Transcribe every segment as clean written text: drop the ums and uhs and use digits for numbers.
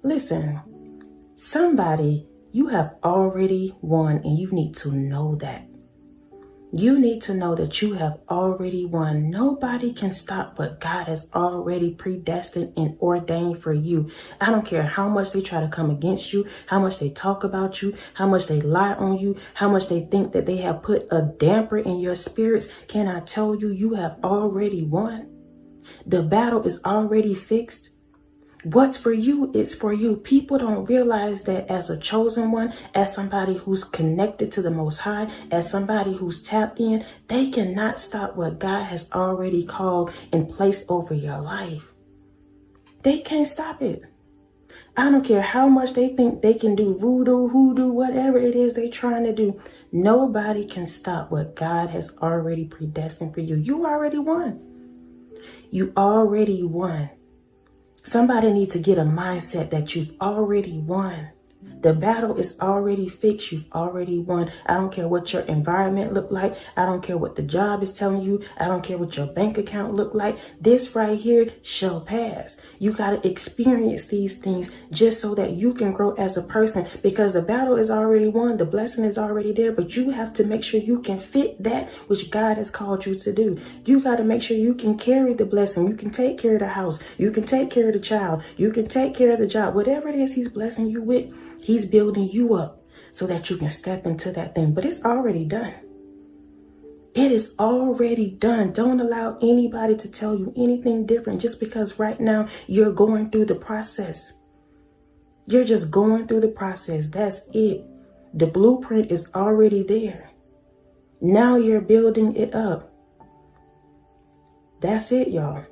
Listen, somebody, you have already won, and you need to know that. You need to know that you have already won. Nobody can stop what God has already predestined and ordained for you. I don't care how much they try to come against you, how much they talk about you, how much they lie on you, how much they think that they have put a damper in your spirits. Can I tell you, you have already won? The battle is already fixed. What's for you is for you. People don't realize that as a chosen one, as somebody who's connected to the Most High, as somebody who's tapped in, they cannot stop what God has already called and placed over your life. They can't stop it. I don't care how much they think they can do voodoo, hoodoo, whatever it is they're trying to do. Nobody can stop what God has already predestined for you. You already won. You already won. Somebody needs to get a mindset that you've already won. The battle is already fixed. You've already won. I don't care what your environment look like. I don't care what the job is telling you. I don't care what your bank account look like. This right here shall pass. You got to experience these things just so that you can grow as a person, because the battle is already won. The blessing is already there, but you have to make sure you can fit that which God has called you to do. You got to make sure you can carry the blessing. You can take care of the house. You can take care of the child. You can take care of the job. Whatever it is He's blessing you with, He's building you up so that you can step into that thing. But it's already done. It is already done. Don't allow anybody to tell you anything different just because right now you're going through the process. You're just going through the process. That's it. The blueprint is already there. Now you're building it up. That's it, y'all.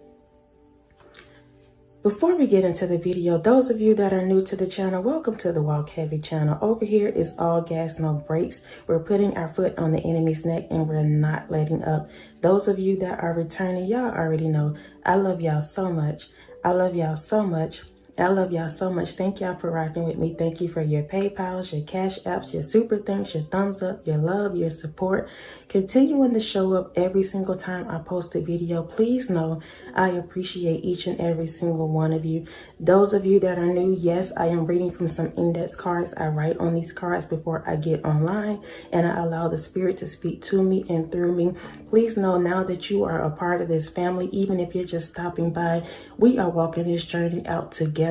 Before we get into the video, those of you that are new to the channel, welcome to the Walk Heavy channel. Over here is all gas, no brakes. We're putting our foot on the enemy's neck and we're not letting up. Those of you that are returning, y'all already know I love y'all so much. I love y'all so much. I love y'all so much. Thank y'all for rocking with me. Thank you for your PayPals, your Cash Apps, your super thanks, your thumbs up, your love, your support. Continuing to show up every single time I post a video. Please know I appreciate each and every single one of you. Those of you that are new, yes, I am reading from some index cards. I write on these cards before I get online, and I allow the Spirit to speak to me and through me. Please know now that you are a part of this family, even if you're just stopping by, we are walking this journey out together.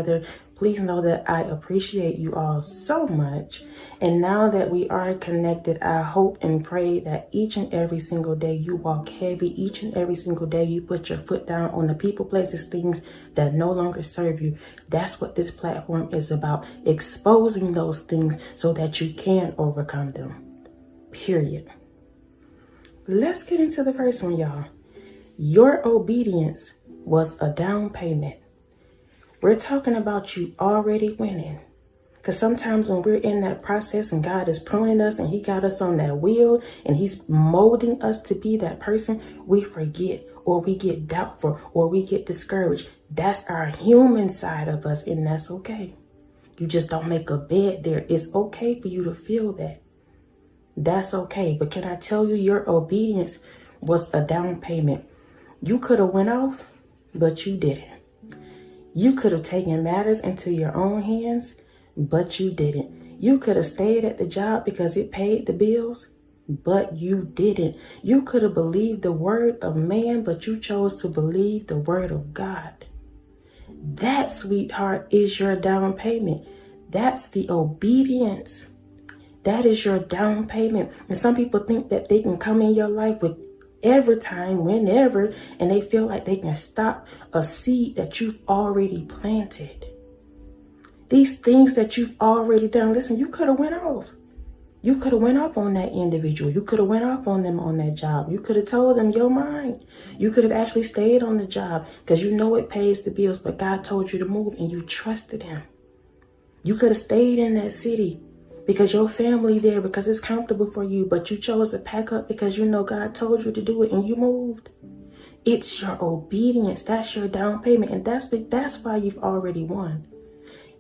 Please know that I appreciate you all so much. And now that we are connected, I hope and pray that each and every single day you walk heavy. Each and every single day you put your foot down on the people, places, things that no longer serve you. That's what this platform is about. Exposing those things so that you can overcome them. Period. Let's get into the first one, y'all. Your obedience was a down payment. We're talking about you already winning. Because sometimes when we're in that process and God is pruning us and He got us on that wheel and He's molding us to be that person, we forget or we get doubtful or we get discouraged. That's our human side of us, and that's okay. You just don't make a bed there. It's okay for you to feel that. That's okay. But can I tell you, your obedience was a down payment. You could have went off, but you didn't. You could have taken matters into your own hands, but you didn't. You could have stayed at the job because it paid the bills, but you didn't. You could have believed the word of man, but you chose to believe the word of God. That, sweetheart, is your down payment. That's the obedience. That is your down payment. And some people think that they can come in your life with every time, whenever, and they feel like they can stop a seed that you've already planted. These things that you've already done. Listen, you could have went off. You could have went off on that individual. You could have went off on them on that job. You could have told them your mind. You could have actually stayed on the job because you know it pays the bills, but God told you to move and you trusted Him. You could have stayed in that city because your family there, because it's comfortable for you, but you chose to pack up because you know God told you to do it and you moved. It's your obedience. That's your down payment. And that's why you've already won.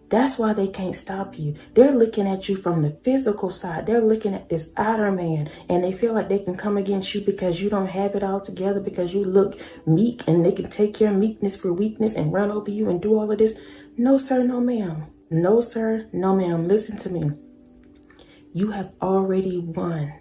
That's why they can't stop you. They're looking at you from the physical side. They're looking at this outer man and they feel like they can come against you because you don't have it all together, because you look meek and they can take your meekness for weakness and run over you and do all of this. No, sir, no, ma'am. No, sir. No, ma'am. Listen to me. You have already won.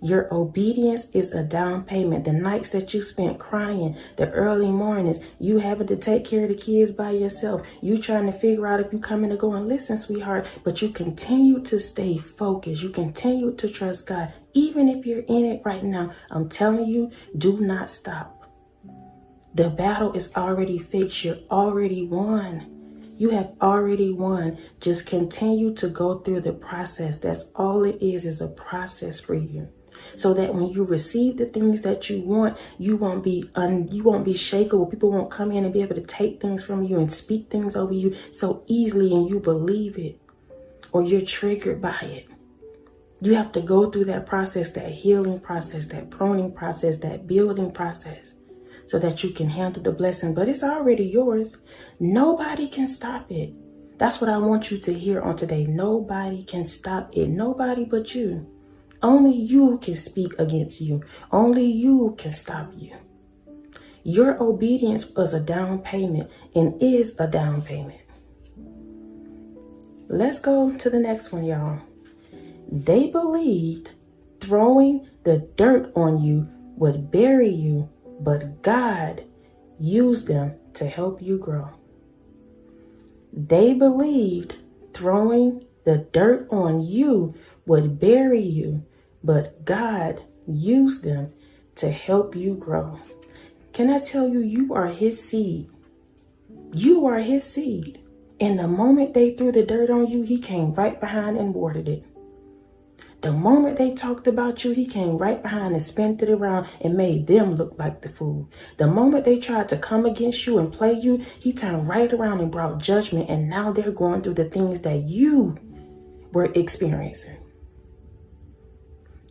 Your obedience is a down payment. The nights that you spent crying, the early mornings, you having to take care of the kids by yourself, you trying to figure out if you coming to go and listen, sweetheart, but you continue to stay focused. You continue to trust God. Even if you're in it right now, I'm telling you, do not stop. The battle is already fixed. You're already won. You have already won. Just continue to go through the process. That's all it is a process for you. So that when you receive the things that you want, you won't be shakeable. People won't come in and be able to take things from you and speak things over you so easily, and you believe it or you're triggered by it. You have to go through that process, that healing process, that pruning process, that building process, so that you can handle the blessing. But it's already yours. Nobody can stop it. That's what I want you to hear on today. Nobody can stop it. Nobody but you. Only you can speak against you. Only you can stop you. Your obedience was a down payment and is a down payment. Let's go to the next one, y'all. They believed throwing the dirt on you would bury you, but God used them to help you grow. They believed throwing the dirt on you would bury you, but God used them to help you grow. Can I tell you, you are his seed. You are his seed. And the moment they threw the dirt on you, he came right behind and watered it. The moment they talked about you, he came right behind and spun it around and made them look like the fool. The moment they tried to come against you and play you, he turned right around and brought judgment. And now they're going through the things that you were experiencing.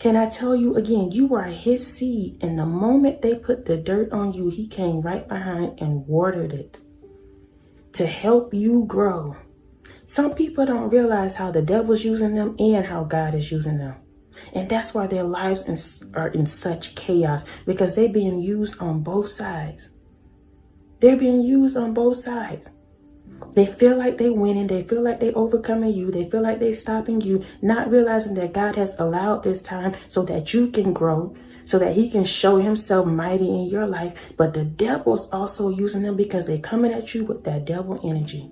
Can I tell you again, you are his seed. And the moment they put the dirt on you, he came right behind and watered it to help you grow. Some people don't realize how the devil's using them and how God is using them. And that's why their lives are in such chaos, because they're being used on both sides. They're being used on both sides. They feel like they're winning. They feel like they're overcoming you. They feel like they're stopping you, not realizing that God has allowed this time so that you can grow, so that he can show himself mighty in your life. But the devil's also using them because they're coming at you with that devil energy.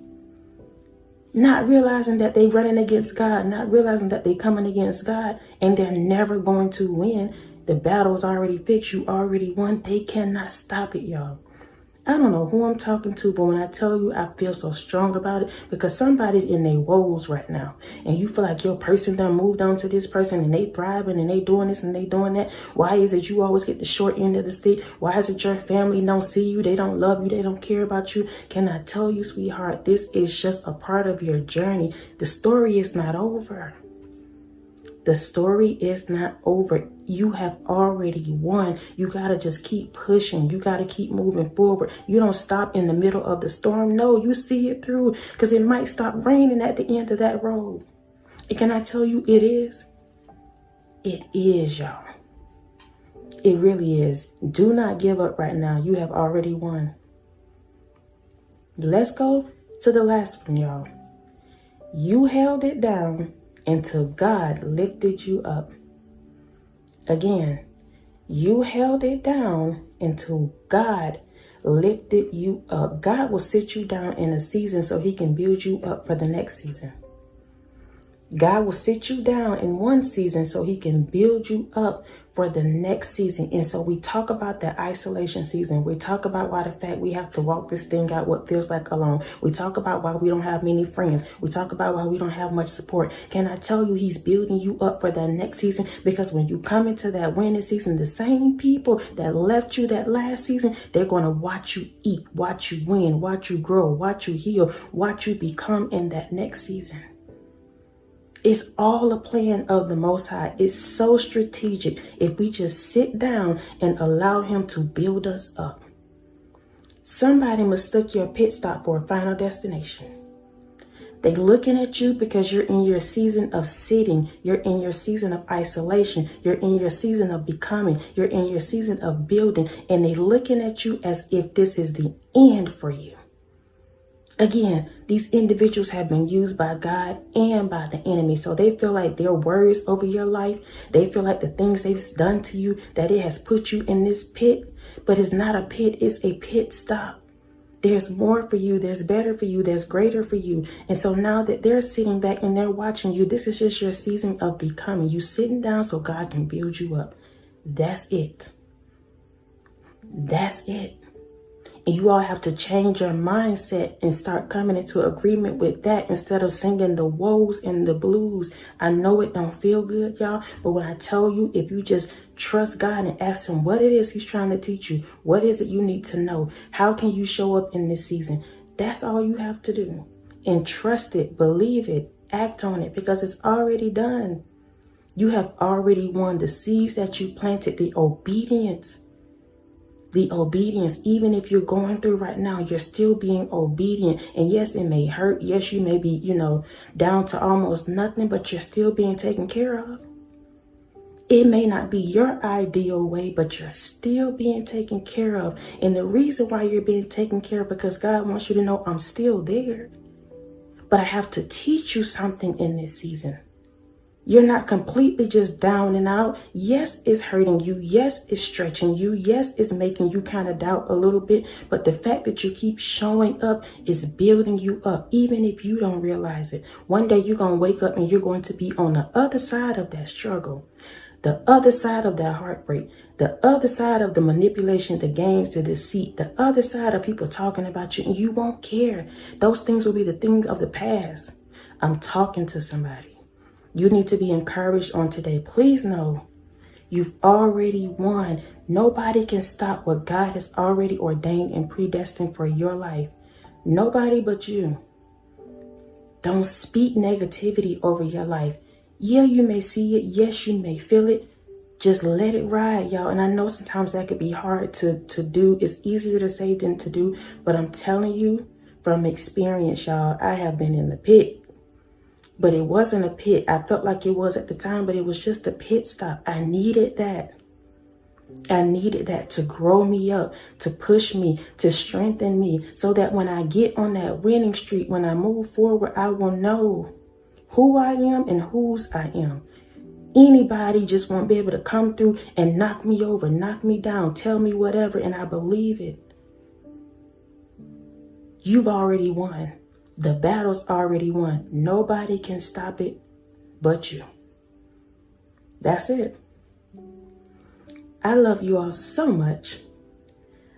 Not realizing that they're running against God, not realizing that they're coming against God, and they're never going to win. The battle's already fixed. You already won. They cannot stop it, y'all. I don't know who I'm talking to, but when I tell you, I feel so strong about it, because somebody's in their woes right now. And you feel like your person done moved on to this person and they thriving and they doing this and they doing that. Why is it you always get the short end of the stick? Why is it your family don't see you? They don't love you. They don't care about you. Can I tell you, sweetheart, this is just a part of your journey. The story is not over. The story is not over. You have already won. You got to just keep pushing. You got to keep moving forward. You don't stop in the middle of the storm. No, you see it through, because it might stop raining at the end of that road. And can I tell you, it is? It is, y'all. It really is. Do not give up right now. You have already won. Let's go to the last one, y'all. You held it down until God lifted you up. Again, you held it down until God lifted you up. God will sit you down in a season so he can build you up for the next season. God will sit you down in one season so he can build you up for the next season. And so we talk about that isolation season. We talk about why the fact we have to walk this thing out, what feels like alone. We talk about why we don't have many friends. We talk about why we don't have much support. Can I tell you, he's building you up for that next season? Because when you come into that winning season, the same people that left you that last season, they're going to watch you eat, watch you win, watch you grow, watch you heal, watch you become in that next season. It's all a plan of the Most High. It's so strategic if we just sit down and allow him to build us up. Somebody mistook your pit stop for a final destination. They're looking at you because you're in your season of sitting. You're in your season of isolation. You're in your season of becoming. You're in your season of building. And they're looking at you as if this is the end for you. Again, these individuals have been used by God and by the enemy. So they feel like their words over your life, they feel like the things they've done to you, that it has put you in this pit. But it's not a pit, it's a pit stop. There's more for you, there's better for you, there's greater for you. And so now that they're sitting back and they're watching you, this is just your season of becoming. You sitting down so God can build you up. That's it. That's it. And you all have to change your mindset and start coming into agreement with that instead of singing the woes and the blues. I know it don't feel good, y'all, but when I tell you, if you just trust God and ask him what it is he's trying to teach you, what is it you need to know, how can you show up in this season, that's all you have to do. And trust it, believe it, act on it, because it's already done. You have already won. The seeds that you planted, the obedience, even if you're going through right now, you're still being obedient. And yes, it may hurt. Yes, you may be, down to almost nothing, but you're still being taken care of. It may not be your ideal way, but you're still being taken care of. And the reason why you're being taken care of, because God wants you to know I'm still there. But I have to teach you something in this season. You're not completely just down and out. Yes, it's hurting you. Yes, it's stretching you. Yes, it's making you kind of doubt a little bit. But the fact that you keep showing up is building you up, even if you don't realize it. One day you're going to wake up and you're going to be on the other side of that struggle, the other side of that heartbreak, the other side of the manipulation, the games, the deceit, the other side of people talking about you, and you won't care. Those things will be the things of the past. I'm talking to somebody. You need to be encouraged on today. Please know you've already won. Nobody can stop what God has already ordained and predestined for your life. Nobody but you. Don't speak negativity over your life. Yeah, you may see it. Yes, you may feel it. Just let it ride, y'all. And I know sometimes that could be hard to do. It's easier to say than to do. But I'm telling you from experience, y'all, I have been in the pit. But it wasn't a pit. I felt like it was at the time, but it was just a pit stop. I needed that. I needed that to grow me up, to push me, to strengthen me, so that when I get on that winning streak, when I move forward, I will know who I am and whose I am. Anybody just won't be able to come through and knock me over, knock me down, tell me whatever, and I believe it. You've already won. The battle's already won. Nobody can stop it but you. That's it. I love you all so much.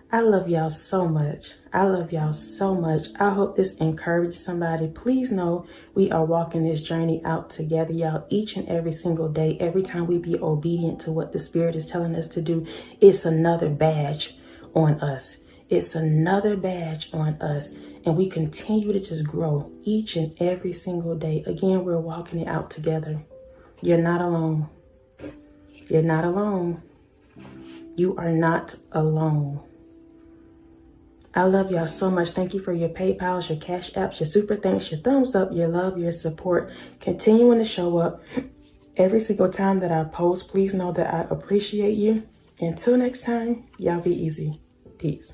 I love y'all so much. I love y'all so much. I hope this encouraged somebody. Please know we are walking this journey out together, y'all, each and every single day. Every time we be obedient to what the Spirit is telling us to do, it's another badge on us. It's another badge on us. And we continue to just grow each and every single day. Again, we're walking it out together. You're not alone. You're not alone. You are not alone. I love y'all so much. Thank you for your PayPals, your Cash Apps, your super thanks, your thumbs up, your love, your support. Continuing to show up every single time that I post. Please know that I appreciate you. Until next time, y'all be easy. Peace.